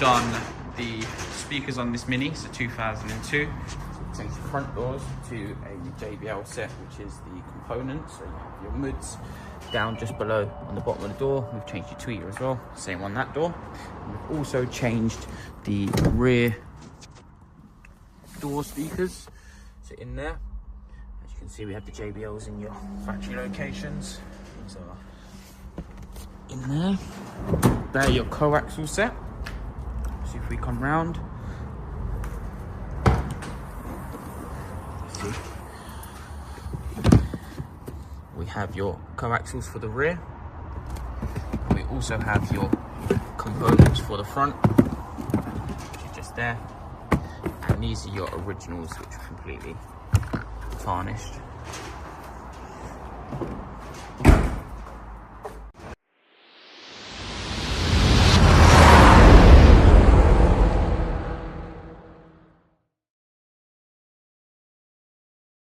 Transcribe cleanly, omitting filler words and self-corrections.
done the speakers on this Mini, so 2002. So changed the front doors to a JBL set, which is the component. So you have your moods down just below on the bottom of the door. We've changed your tweeter as well, same on that door. And we've also changed the rear door speakers. So in there, as you can see, we have the JBLs in your factory locations. These are in there. They're your coaxial set. See if we come round. See. We have your coaxials for the rear. We also have your components for the front, which is just there. And these are your originals, which are completely tarnished.